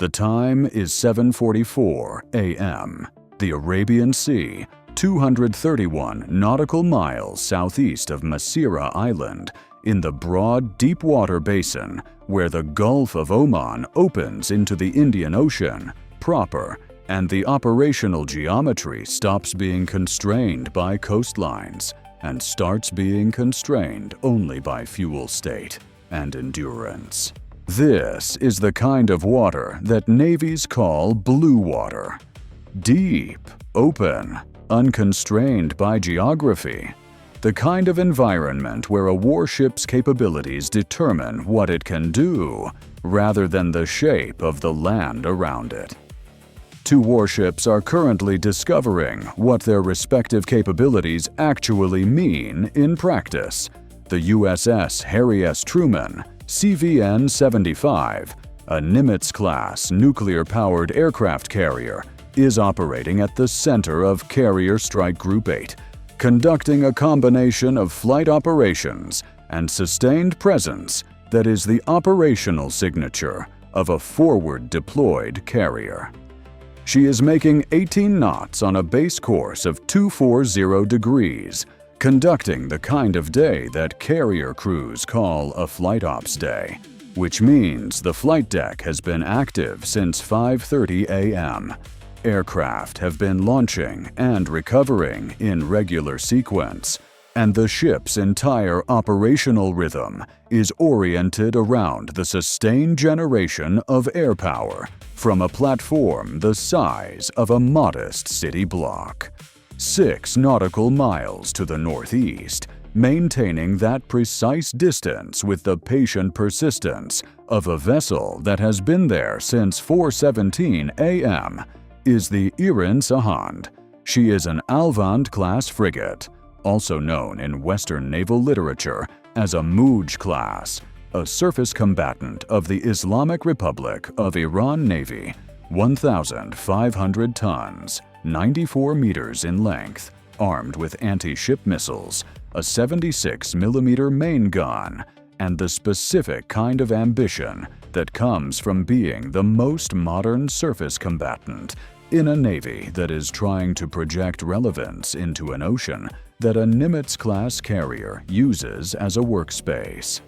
The time is 7:44 a.m. The Arabian Sea, 231 nautical miles southeast of Masira Island, in the broad, deep-water basin where the Gulf of Oman opens into the Indian Ocean proper, and the operational geometry stops being constrained by coastlines and starts being constrained only by fuel state and endurance. This is the kind of water that navies call blue water. Deep, open, unconstrained by geography. The kind of environment where a warship's capabilities determine what it can do, rather than the shape of the land around it. Two warships are currently discovering what their respective capabilities actually mean in practice. The USS Harry S. Truman CVN-75, a Nimitz-class nuclear-powered aircraft carrier, is operating at the center of Carrier Strike Group 8, conducting a combination of flight operations and sustained presence that is the operational signature of a forward-deployed carrier. She is making 18 knots on a base course of 240 degrees, conducting the kind of day that carrier crews call a flight ops day, which means the flight deck has been active since 5:30 a.m. Aircraft have been launching and recovering in regular sequence, and the ship's entire operational rhythm is oriented around the sustained generation of air power from a platform the size of a modest city block. 6 nautical miles to the northeast, maintaining that precise distance with the patient persistence of a vessel that has been there since 4:17 a.m., is the IRIN Sahand. She is an Alvand-class frigate, also known in Western naval literature as a Mouj class, a surface combatant of the Islamic Republic of Iran Navy, 1,500 tons, 94 meters in length, armed with anti-ship missiles, a 76mm main gun, and the specific kind of ambition that comes from being the most modern surface combatant in a navy that is trying to project relevance into an ocean that a Nimitz-class carrier uses as a workspace.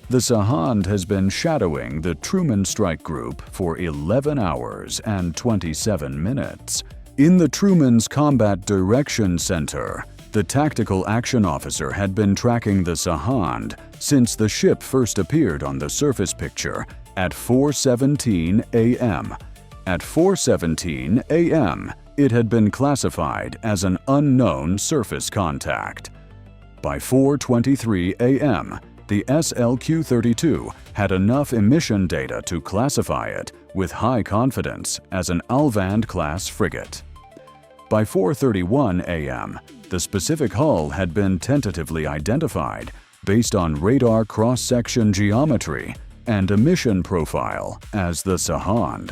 The Sahand has been shadowing the Truman Strike Group for 11 hours and 27 minutes. In the Truman's Combat Direction Center, the tactical action officer had been tracking the Sahand since the ship first appeared on the surface picture at 4:17 a.m. At 4:17 a.m., it had been classified as an unknown surface contact. By 4:23 a.m., the SLQ-32 had enough emission data to classify it with high confidence as an Alvand-class frigate. By 4:31 a.m., the specific hull had been tentatively identified based on radar cross-section geometry and emission profile as the Sahand,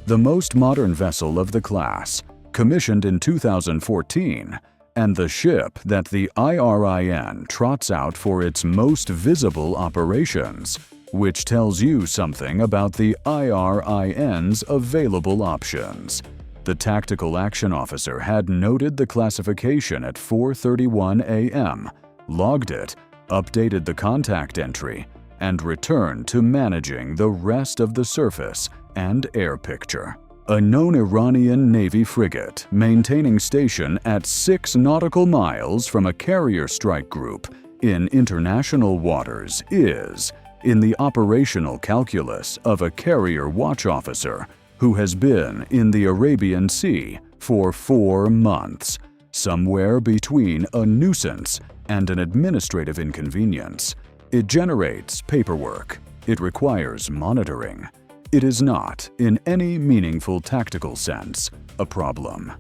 the most modern vessel of the class, commissioned in 2014, and the ship that the IRIN trots out for its most visible operations, which tells you something about the IRIN's available options. The tactical action officer had noted the classification at 4:31 a.m., logged it, updated the contact entry, and returned to managing the rest of the surface and air picture. A known Iranian Navy frigate maintaining station at 6 nautical miles from a carrier strike group in international waters is, in the operational calculus of a carrier watch officer who has been in the Arabian Sea for 4 months, somewhere between a nuisance and an administrative inconvenience. It generates paperwork. It requires monitoring. It is not, in any meaningful tactical sense, a problem.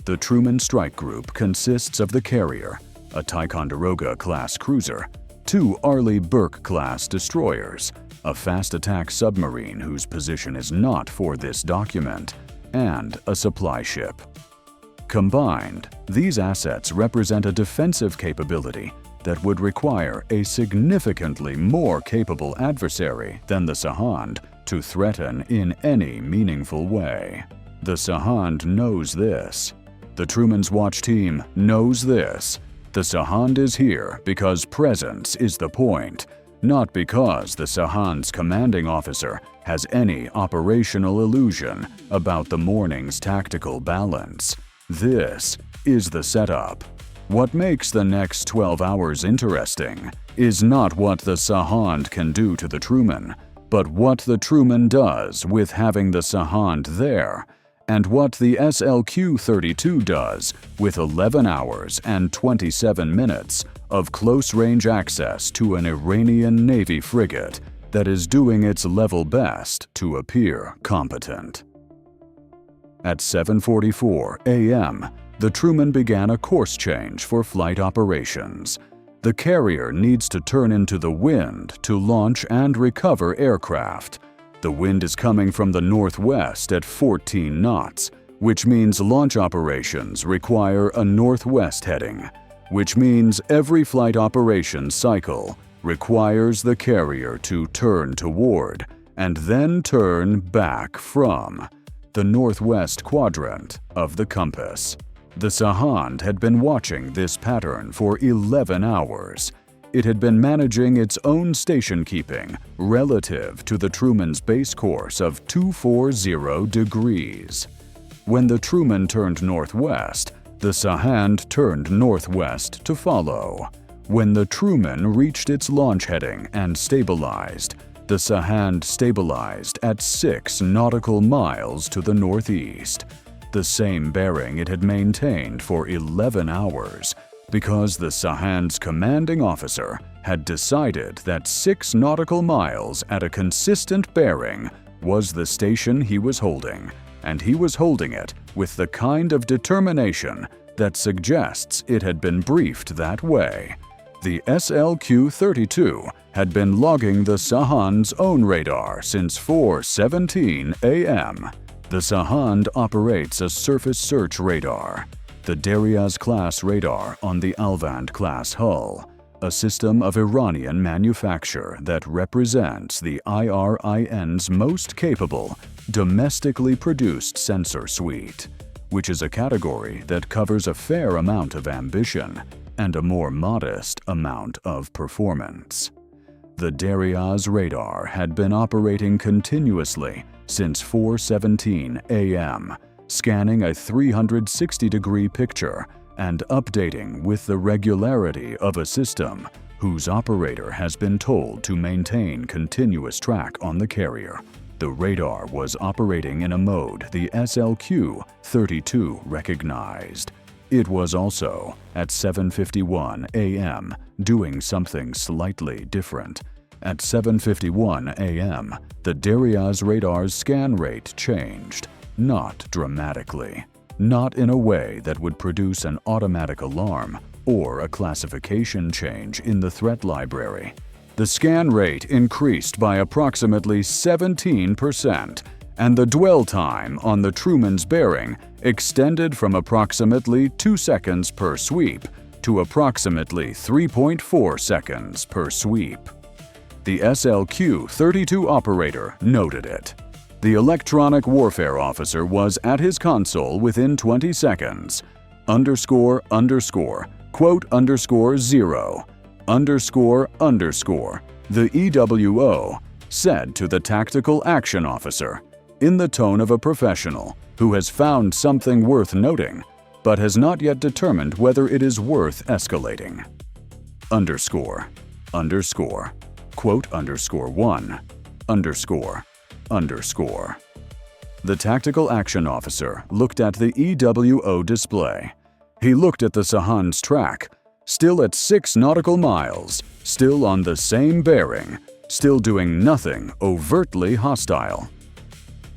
The Truman Strike Group consists of the carrier, a Ticonderoga-class cruiser, 2 Arleigh Burke-class destroyers, a fast attack submarine whose position is not for this document, and a supply ship. Combined, these assets represent a defensive capability that would require a significantly more capable adversary than the Sahand to threaten in any meaningful way. The Sahand knows this. The Truman's Watch team knows this. The Sahand is here because presence is the point, not because the Sahand's commanding officer has any operational illusion about the morning's tactical balance. This is the setup. What makes the next 12 hours interesting is not what the Sahand can do to the Truman, but what the Truman does with having the Sahand there, and what the SLQ-32 does with 11 hours and 27 minutes of close-range access to an Iranian Navy frigate that is doing its level best to appear competent. At 7:44 a.m., the Truman began a course change for flight operations. The carrier needs to turn into the wind to launch and recover aircraft. The wind is coming from the northwest at 14 knots, which means launch operations require a northwest heading, which means every flight operations cycle requires the carrier to turn toward and then turn back from the northwest quadrant of the compass. The Sahand had been watching this pattern for 11 hours. It had been managing its own station keeping relative to the Truman's base course of 240 degrees. When the Truman turned northwest, the Sahand turned northwest to follow. When the Truman reached its launch heading and stabilized, the Sahand stabilized at 6 nautical miles to the northeast, the same bearing it had maintained for 11 hours, because the Sahand's commanding officer had decided that 6 nautical miles at a consistent bearing was the station he was holding, and he was holding it with the kind of determination that suggests it had been briefed that way. The SLQ-32 had been logging the Sahand's own radar since 4:17 a.m. The Sahand operates a surface search radar, the Deriaz-class radar on the Alvand-class hull, a system of Iranian manufacture that represents the IRIN's most capable, domestically produced sensor suite, which is a category that covers a fair amount of ambition and a more modest amount of performance. The Deriaz radar had been operating continuously since 4:17 a.m., scanning a 360-degree picture and updating with the regularity of a system whose operator has been told to maintain continuous track on the carrier. The radar was operating in a mode the SLQ-32 recognized. It was also, at 7:51 a.m., doing something slightly different. At 7:51 a.m., the Deriaz radar's scan rate changed, not dramatically, not in a way that would produce an automatic alarm or a classification change in the threat library. The scan rate increased by approximately 17%, and the dwell time on the Truman's bearing extended from approximately 2 seconds per sweep to approximately 3.4 seconds per sweep. The SLQ-32 operator noted it. The electronic warfare officer was at his console within 20 seconds. __, quote _0, __, the EWO said to the tactical action officer, in the tone of a professional who has found something worth noting, but has not yet determined whether it is worth escalating. __, quote _1, __. The tactical action officer looked at the EWO display. He looked at the Sahand's track, still at 6 nautical miles, still on the same bearing, still doing nothing overtly hostile.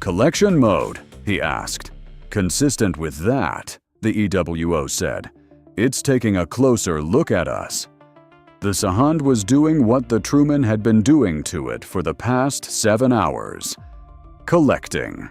Collection mode, he asked. Consistent with that, the EWO said, it's taking a closer look at us. The Sahand was doing what the Truman had been doing to it for the past 7 hours. Collecting.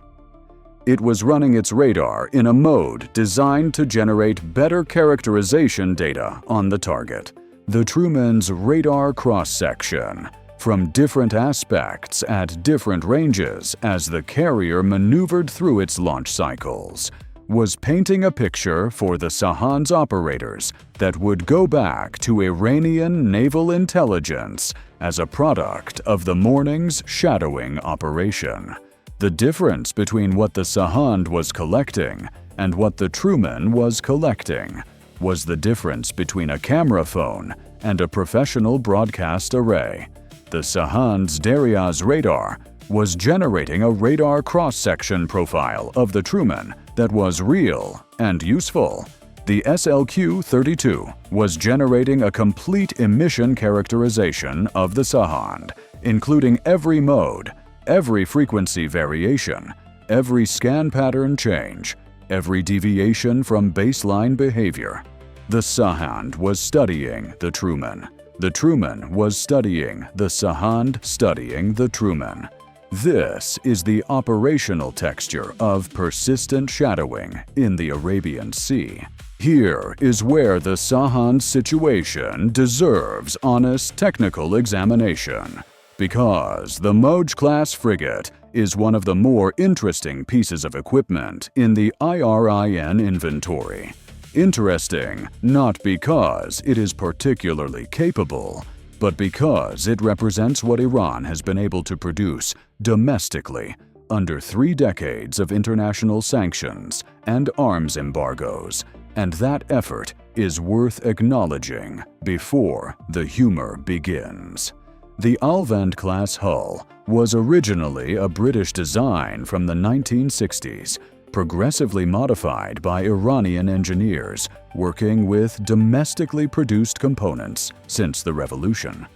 It was running its radar in a mode designed to generate better characterization data on the target. The Truman's radar cross-section, from different aspects at different ranges as the carrier maneuvered through its launch cycles, was painting a picture for the Sahand's operators that would go back to Iranian naval intelligence as a product of the morning's shadowing operation. The difference between what the Sahand was collecting and what the Truman was collecting was the difference between a camera phone and a professional broadcast array. The Sahand's Deriaz radar was generating a radar cross-section profile of the Truman that was real and useful. The SLQ-32 was generating a complete emission characterization of the Sahand, including every mode, every frequency variation, every scan pattern change, every deviation from baseline behavior. The Sahand was studying the Truman. The Truman was studying the Sahand studying the Truman. This is the operational texture of persistent shadowing in the Arabian Sea. Here is where the Sahand's situation deserves honest technical examination, because the Moj-class frigate is one of the more interesting pieces of equipment in the IRIN inventory. Interesting not because it is particularly capable, but because it represents what Iran has been able to produce domestically under 3 decades of international sanctions and arms embargoes, and that effort is worth acknowledging before the humor begins. The Alvand-class hull was originally a British design from the 1960s, progressively modified by Iranian engineers working with domestically produced components since the revolution.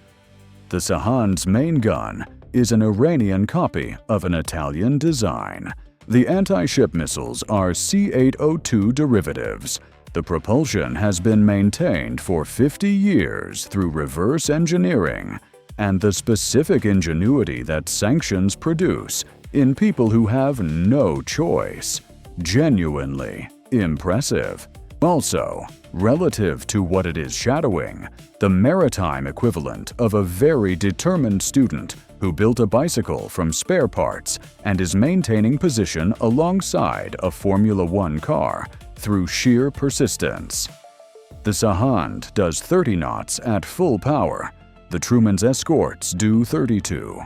The Sahand's main gun is an Iranian copy of an Italian design. The anti-ship missiles are C-802 derivatives. The propulsion has been maintained for 50 years through reverse engineering, and the specific ingenuity that sanctions produce in people who have no choice. Genuinely impressive. Also, relative to what it is shadowing, the maritime equivalent of a very determined student who built a bicycle from spare parts and is maintaining position alongside a Formula One car through sheer persistence. The Sahand does 30 knots at full power. The Truman's escorts do 32.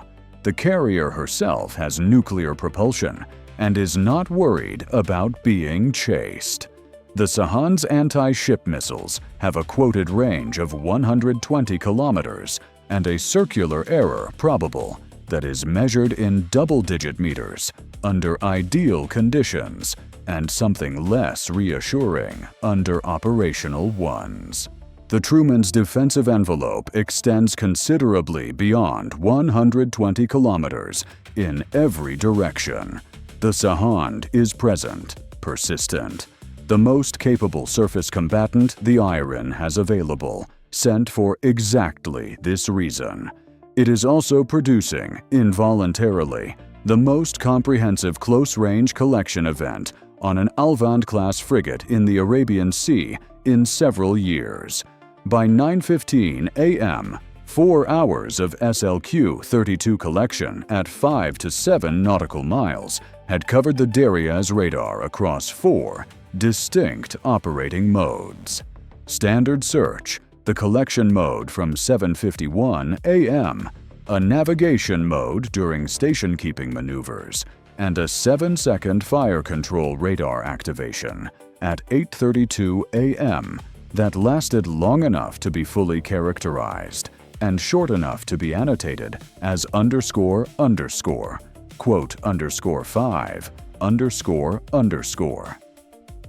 The carrier herself has nuclear propulsion and is not worried about being chased. The Sahand's anti-ship missiles have a quoted range of 120 kilometers and a circular error probable that is measured in double-digit meters under ideal conditions and something less reassuring under operational ones. The Truman's defensive envelope extends considerably beyond 120 kilometers in every direction. The Sahand is present, persistent, the most capable surface combatant the IRIN has available, sent for exactly this reason. It is also producing, involuntarily, the most comprehensive close-range collection event on an Alvand-class frigate in the Arabian Sea in several years. By 9:15 a.m., 4 hours of SLQ-32 collection at 5 to 7 nautical miles had covered the Deriaz radar across 4 distinct operating modes. Standard search, the collection mode from 7:51 a.m., a navigation mode during station-keeping maneuvers, and a 7-second fire control radar activation at 8:32 a.m. that lasted long enough to be fully characterized and short enough to be annotated as __, quote _5, __.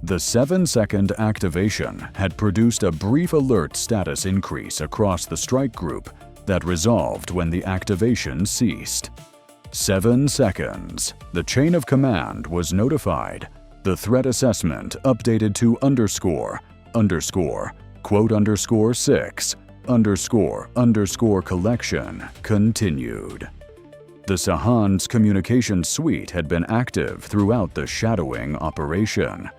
The 7-second activation had produced a brief alert status increase across the strike group that resolved when the activation ceased. 7 seconds. The chain of command was notified. The threat assessment updated to __, quote _6, collection continued. The Sahand's communication suite had been active throughout the shadowing operation.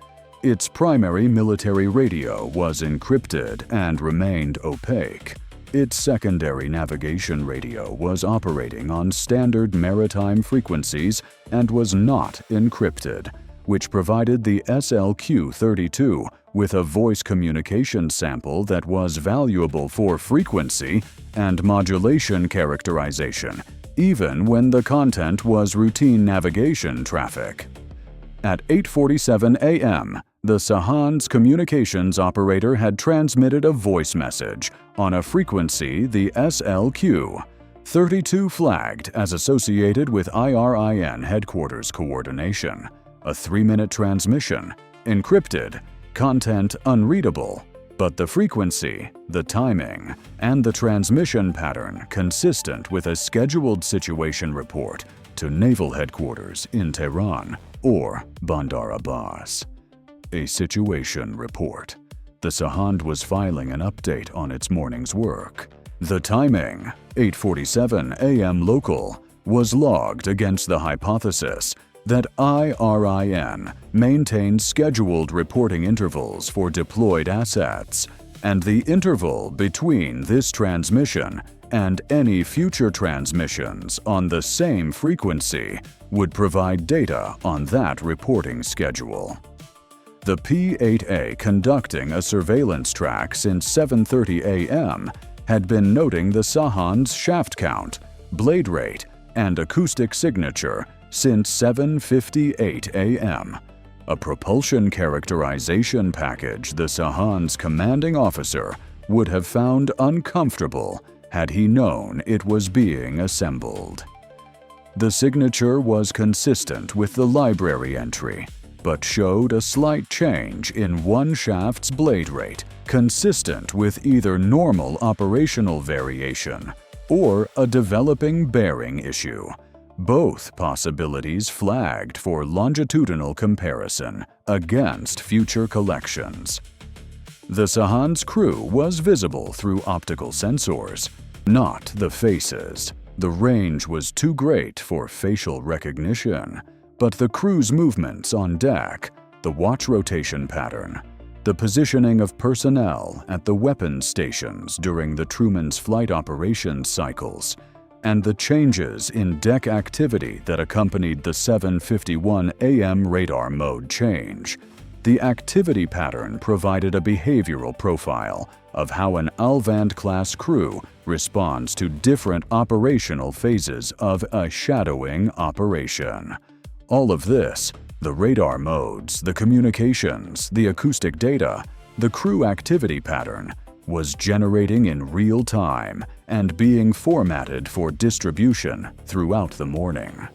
Its primary military radio was encrypted and remained opaque. Its secondary navigation radio was operating on standard maritime frequencies and was not encrypted, which provided the SLQ-32 with a voice communication sample that was valuable for frequency and modulation characterization, even when the content was routine navigation traffic. At 8:47 a.m., the Sahand's communications operator had transmitted a voice message on a frequency the SLQ-32 flagged as associated with IRIN headquarters coordination. A 3-minute transmission, encrypted, content unreadable, but the frequency, the timing, and the transmission pattern consistent with a scheduled situation report to Naval headquarters in Tehran or Bandar Abbas. A situation report. The Sahand was filing an update on its morning's work. The timing, 8:47 a.m. local, was logged against the hypothesis that IRIN maintained scheduled reporting intervals for deployed assets, and the interval between this transmission and any future transmissions on the same frequency would provide data on that reporting schedule. The P-8A conducting a surveillance track since 7:30 a.m. had been noting the Sahand's shaft count, blade rate, and acoustic signature since 7:58 a.m. A propulsion characterization package the Sahand's commanding officer would have found uncomfortable had he known it was being assembled. The signature was consistent with the library entry, but showed a slight change in one shaft's blade rate, consistent with either normal operational variation or a developing bearing issue. Both possibilities flagged for longitudinal comparison against future collections. The Sahand's crew was visible through optical sensors, not the faces. The range was too great for facial recognition, but the crew's movements on deck, the watch rotation pattern, the positioning of personnel at the weapons stations during the Truman's flight operations cycles, and the changes in deck activity that accompanied the 7:51 a.m. radar mode change. The activity pattern provided a behavioral profile of how an Alvand-class crew responds to different operational phases of a shadowing operation. All of this, the radar modes, the communications, the acoustic data, the crew activity pattern, was generating in real time and being formatted for distribution throughout the morning.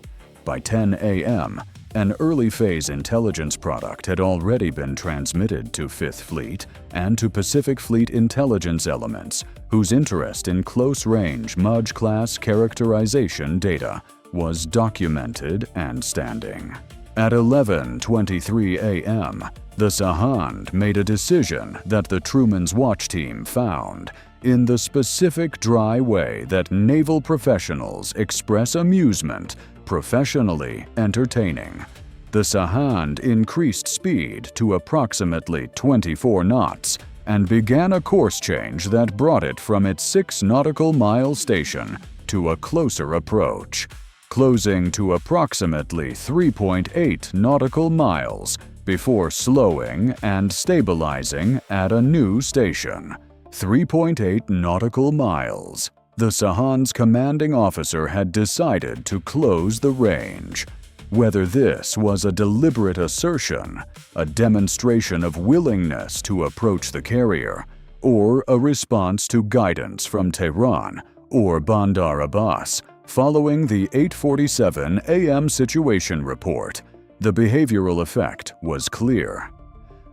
By 10 a.m., an early-phase intelligence product had already been transmitted to Fifth Fleet and to Pacific Fleet intelligence elements whose interest in close-range MUJ-class characterization data was documented and standing. At 11:23 a.m., the Sahand made a decision that the Truman's watch team found in the specific dry way that naval professionals express amusement professionally entertaining. The Sahand increased speed to approximately 24 knots and began a course change that brought it from its 6 nautical mile station to a closer approach, closing to approximately 3.8 nautical miles before slowing and stabilizing at a new station. 3.8 nautical miles. The Sahand's commanding officer had decided to close the range. Whether this was a deliberate assertion, a demonstration of willingness to approach the carrier, or a response to guidance from Tehran or Bandar Abbas following the 8:47 a.m. situation report, the behavioral effect was clear.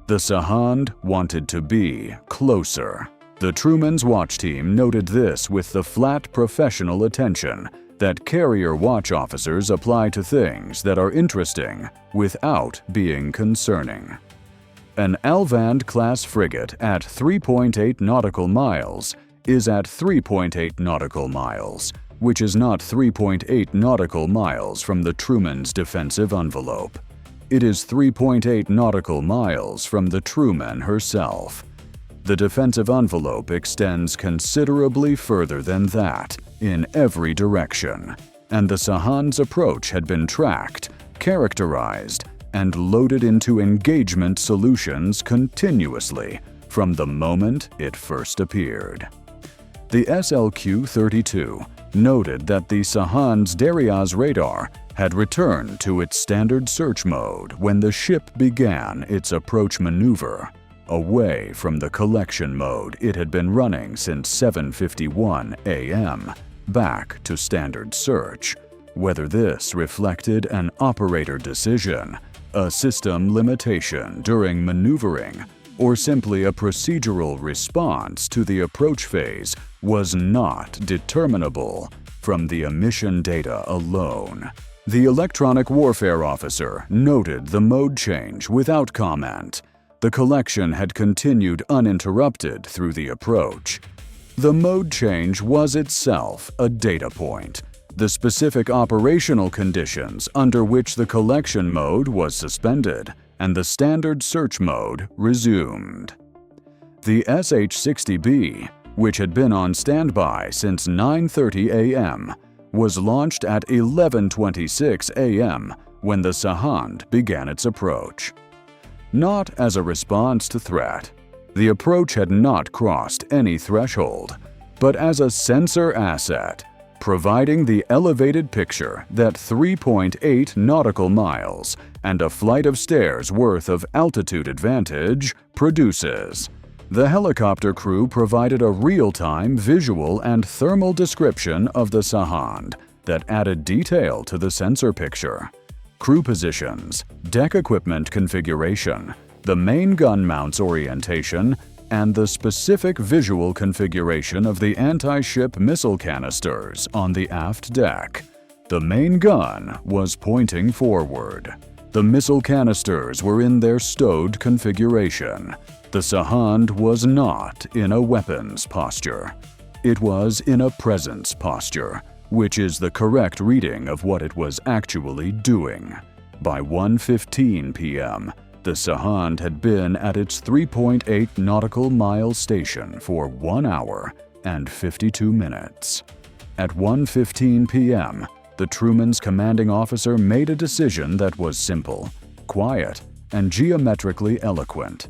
The Sahand wanted to be closer. The Truman's watch team noted this with the flat professional attention that carrier watch officers apply to things that are interesting without being concerning. An Alvand-class frigate at 3.8 nautical miles is at 3.8 nautical miles, which is not 3.8 nautical miles from the Truman's defensive envelope. It is 3.8 nautical miles from the Truman herself. The defensive envelope extends considerably further than that, in every direction, and the Sahand's approach had been tracked, characterized, and loaded into engagement solutions continuously from the moment it first appeared. The SLQ-32 noted that the Sahand's Deriaz radar had returned to its standard search mode when the ship began its approach maneuver, away from the collection mode it had been running since 7:51 a.m., back to standard search. Whether this reflected an operator decision, a system limitation during maneuvering, or simply a procedural response to the approach phase was not determinable from the emission data alone. The electronic warfare officer noted the mode change without comment. The collection had continued uninterrupted through the approach. The mode change was itself a data point, the specific operational conditions under which the collection mode was suspended and the standard search mode resumed. The SH-60B, which had been on standby since 9:30 a.m., was launched at 11:26 a.m. when the Sahand began its approach. Not as a response to threat. The approach had not crossed any threshold, but as a sensor asset, providing the elevated picture that 3.8 nautical miles and a flight of stairs worth of altitude advantage produces. The helicopter crew provided a real-time visual and thermal description of the Sahand that added detail to the sensor picture. Crew positions, deck equipment configuration, the main gun mounts orientation, and the specific visual configuration of the anti-ship missile canisters on the aft deck. The main gun was pointing forward. The missile canisters were in their stowed configuration. The Sahand was not in a weapons posture. It was in a presence posture, which is the correct reading of what it was actually doing. By 1:15 p.m., the Sahand had been at its 3.8 nautical mile station for 1 hour and 52 minutes. At 1:15 p.m., the Truman's commanding officer made a decision that was simple, quiet, and geometrically eloquent.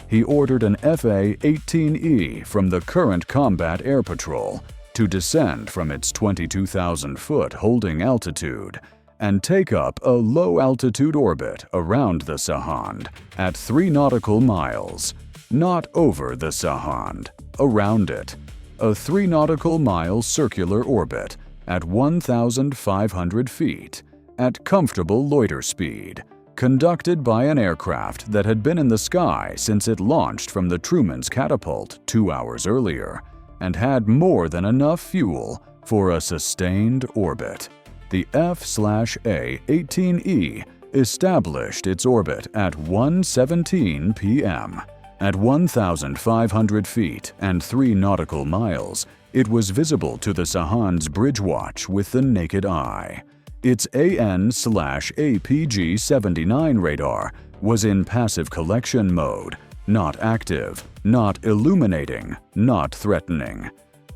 He ordered an FA-18E from the current combat air patrol to descend from its 22,000-foot holding altitude and take up a low-altitude orbit around the Sahand at 3 nautical miles, not over the Sahand, around it, a 3 nautical mile circular orbit at 1,500 feet, at comfortable loiter speed, conducted by an aircraft that had been in the sky since it launched from the Truman's catapult 2 hours earlier, and had more than enough fuel for a sustained orbit. The F/A-18E established its orbit at 1:17 p.m. At 1,500 feet and 3 nautical miles, it was visible to the Sahand's bridge watch with the naked eye. Its AN/APG-79 radar was in passive collection mode, not active, not illuminating, not threatening.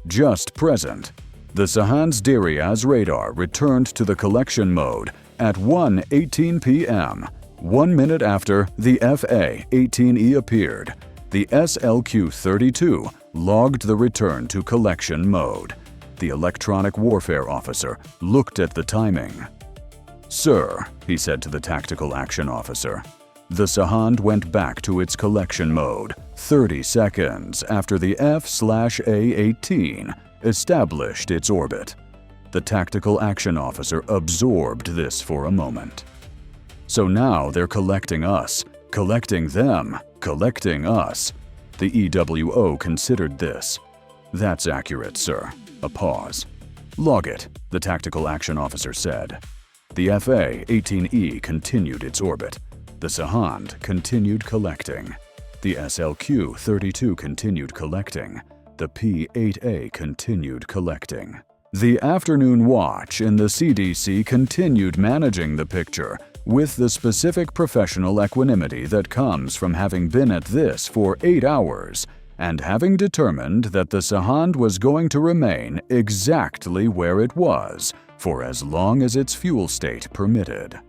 Just present. The Sahand's Deriaz radar returned to the collection mode at 1:18 p.m., 1 minute after the FA-18E appeared. The SLQ-32 logged the return to collection mode. The electronic warfare officer looked at the timing. "Sir," he said to the tactical action officer, "the Sahand went back to its collection mode 30 seconds after the F/A-18 established its orbit." The tactical action officer absorbed this for a moment. "So now they're collecting us, collecting them, collecting us." The EWO considered this. "That's accurate, sir." A pause. "Log it," the tactical action officer said. The FA-18E continued its orbit. The Sahand continued collecting. The SLQ-32 continued collecting. The P-8A continued collecting. The afternoon watch in the CDC continued managing the picture with the specific professional equanimity that comes from having been at this for 8 hours and having determined that the Sahand was going to remain exactly where it was for as long as its fuel state permitted.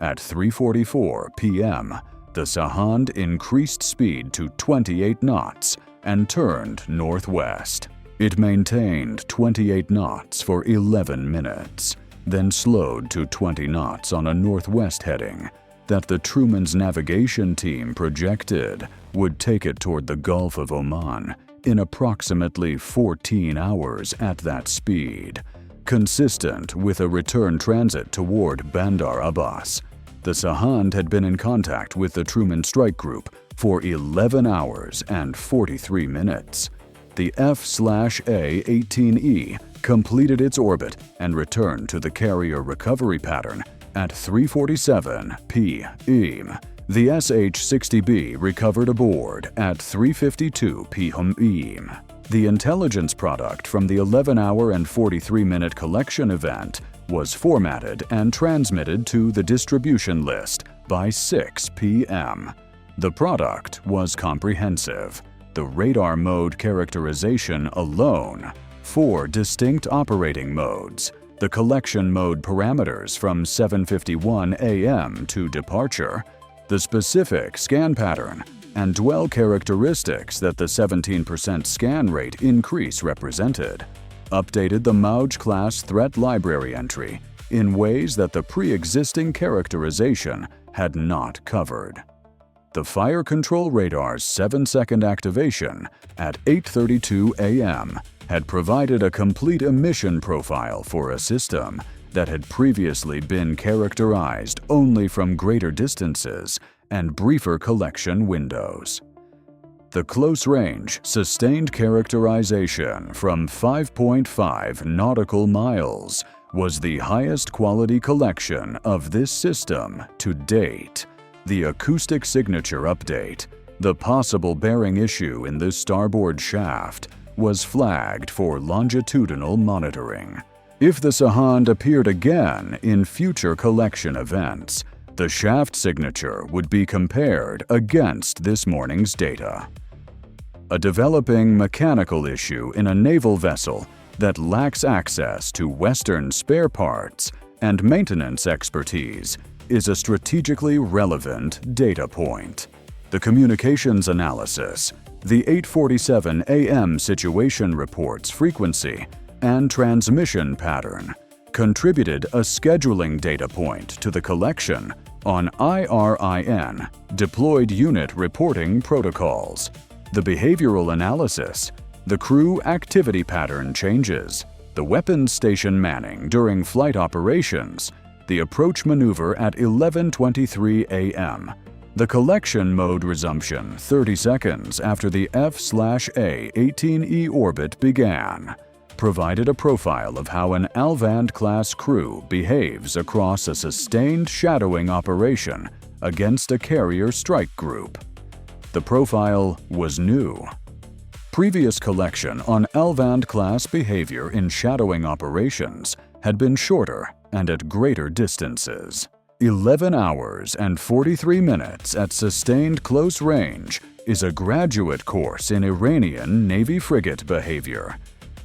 At 3:44 p.m., the Sahand increased speed to 28 knots and turned northwest. It maintained 28 knots for 11 minutes, then slowed to 20 knots on a northwest heading that the Truman's navigation team projected would take it toward the Gulf of Oman in approximately 14 hours at that speed, consistent with a return transit toward Bandar Abbas. The Sahand had been in contact with the Truman Strike Group for 11 hours and 43 minutes. The F/A-18E completed its orbit and returned to the carrier recovery pattern at 3:47 p.m. The SH-60B recovered aboard at 3:52 p.m. The intelligence product from the 11-hour and 43-minute collection event was formatted and transmitted to the distribution list by 6 p.m. The product was comprehensive. The radar mode characterization alone, 4 distinct operating modes, the collection mode parameters from 7:51 a.m. to departure, the specific scan pattern, and dwell characteristics that the 17% scan rate increase represented, updated the Mauj-class threat library entry in ways that the pre-existing characterization had not covered. The Fire Control Radar's 7-second activation at 8:32 a.m. had provided a complete emission profile for a system that had previously been characterized only from greater distances and briefer collection windows. The close-range, sustained characterization from 5.5 nautical miles was the highest quality collection of this system to date. The acoustic signature update, the possible bearing issue in the starboard shaft, was flagged for longitudinal monitoring. If the Sahand appeared again in future collection events, the shaft signature would be compared against this morning's data. A developing mechanical issue in a naval vessel that lacks access to Western spare parts and maintenance expertise is a strategically relevant data point. The communications analysis, the 8:47 a.m. situation report's frequency, and transmission pattern contributed a scheduling data point to the collection on IRIN deployed unit reporting protocols. The behavioral analysis, the crew activity pattern changes, the weapons station manning during flight operations, the approach maneuver at 11:23 a.m., the collection mode resumption 30 seconds after the F/A-18E orbit began, provided a profile of how an Alvand-class crew behaves across a sustained shadowing operation against a carrier strike group. The profile was new. Previous collection on Alvand-class behavior in shadowing operations had been shorter and at greater distances. 11 hours and 43 minutes at sustained close range is a graduate course in Iranian Navy frigate behavior.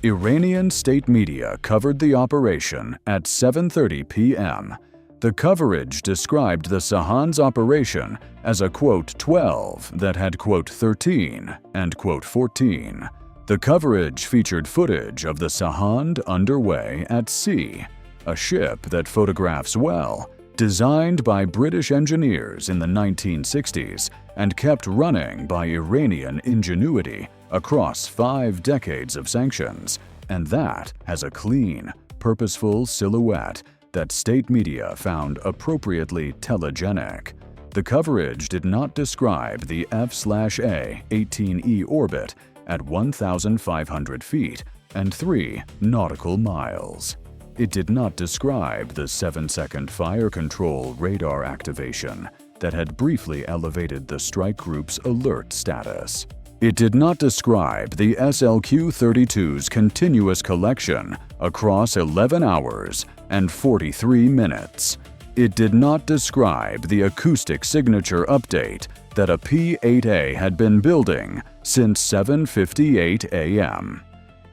Iranian state media covered the operation at 7:30 p.m. The coverage described the Sahand's operation as a quote 12 that had quote 13 and quote 14. The coverage featured footage of the Sahand underway at sea, a ship that photographs well, designed by British engineers in the 1960s and kept running by Iranian ingenuity across 5 decades of sanctions, and that has a clean, purposeful silhouette that state media found appropriately telegenic. The coverage did not describe the F/A-18E orbit at 1,500 feet and 3 nautical miles. It did not describe the 7-second fire control radar activation that had briefly elevated the strike group's alert status. It did not describe the SLQ-32's continuous collection across 11 hours and 43 minutes. It did not describe the acoustic signature update that a P-8A had been building since 7:58 a.m.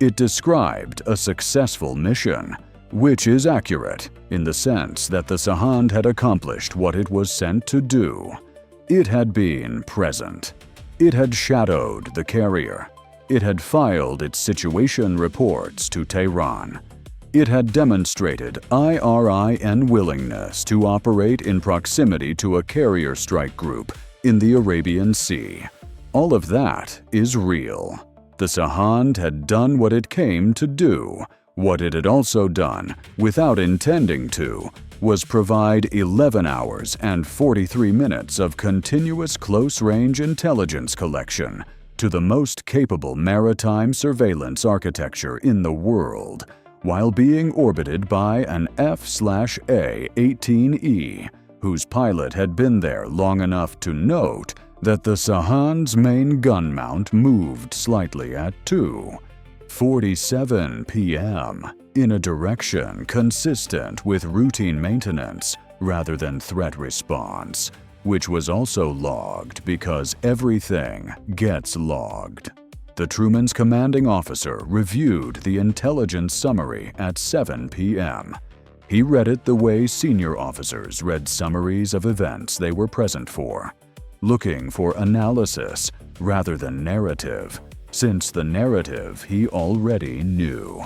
It described a successful mission, which is accurate in the sense that the Sahand had accomplished what it was sent to do. It had been present. It had shadowed the carrier. It had filed its situation reports to Tehran. It had demonstrated IRIN willingness to operate in proximity to a carrier strike group in the Arabian Sea. All of that is real. The Sahand had done what it came to do. What it had also done, without intending to, was provide 11 hours and 43 minutes of continuous close-range intelligence collection to the most capable maritime surveillance architecture in the world, while being orbited by an F/A-18E, whose pilot had been there long enough to note that the Sahand's main gun mount moved slightly at 2:47 p.m. in a direction consistent with routine maintenance rather than threat response, which was also logged because everything gets logged. The Truman's commanding officer reviewed the intelligence summary at 7 p.m. He read it the way senior officers read summaries of events they were present for, looking for analysis rather than narrative, since the narrative he already knew.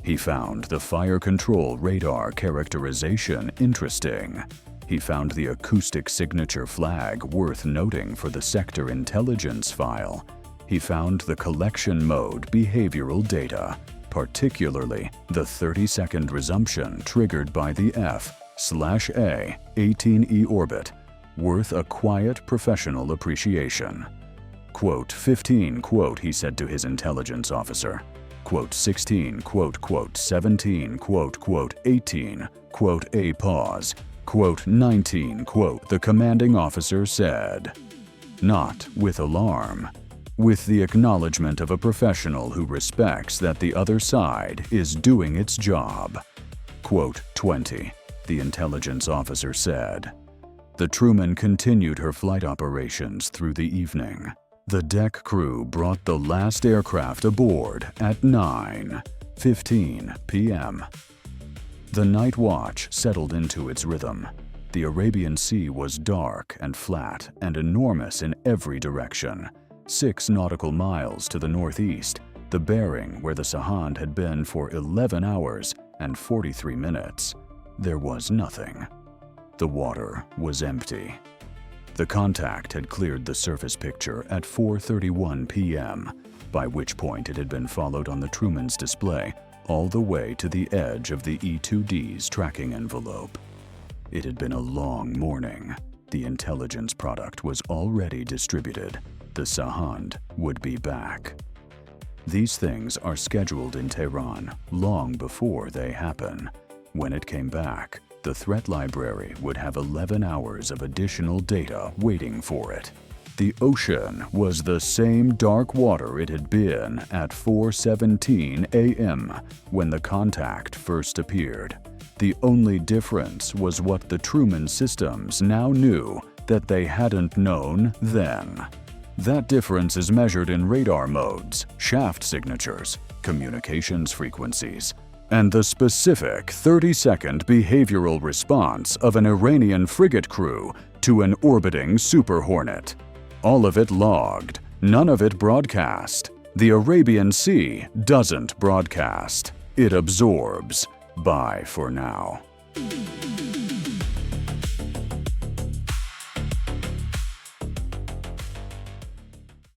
He found the fire control radar characterization interesting. He found the acoustic signature flag worth noting for the sector intelligence file. He found the collection mode behavioral data, particularly the 30-second resumption triggered by the F/A-18E orbit, worth a quiet professional appreciation. Quote 15, quote, he said to his intelligence officer. Quote 16, quote 17, quote 18, quote a pause. Quote 19, quote, the commanding officer said. Not with alarm, with the acknowledgement of a professional who respects that the other side is doing its job. Quote 20, the intelligence officer said. The Truman continued her flight operations through the evening. The deck crew brought the last aircraft aboard at 9:15 p.m. The night watch settled into its rhythm. The Arabian Sea was dark and flat and enormous in every direction. 6 nautical miles to the northeast, the bearing where the Sahand had been for 11 hours and 43 minutes. There was nothing. The water was empty. The contact had cleared the surface picture at 4:31 p.m., by which point it had been followed on the Truman's display all the way to the edge of the E-2D's tracking envelope. It had been a long morning. The intelligence product was already distributed. The Sahand would be back. These things are scheduled in Tehran long before they happen. When it came back, the threat library would have 11 hours of additional data waiting for it. The ocean was the same dark water it had been at 4:17 a.m. when the contact first appeared. The only difference was what the Truman systems now knew that they hadn't known then. That difference is measured in radar modes, shaft signatures, communications frequencies, and the specific 30-second behavioral response of an Iranian frigate crew to an orbiting Super Hornet. All of it logged, none of it broadcast. The Arabian Sea doesn't broadcast. It absorbs. Bye for now.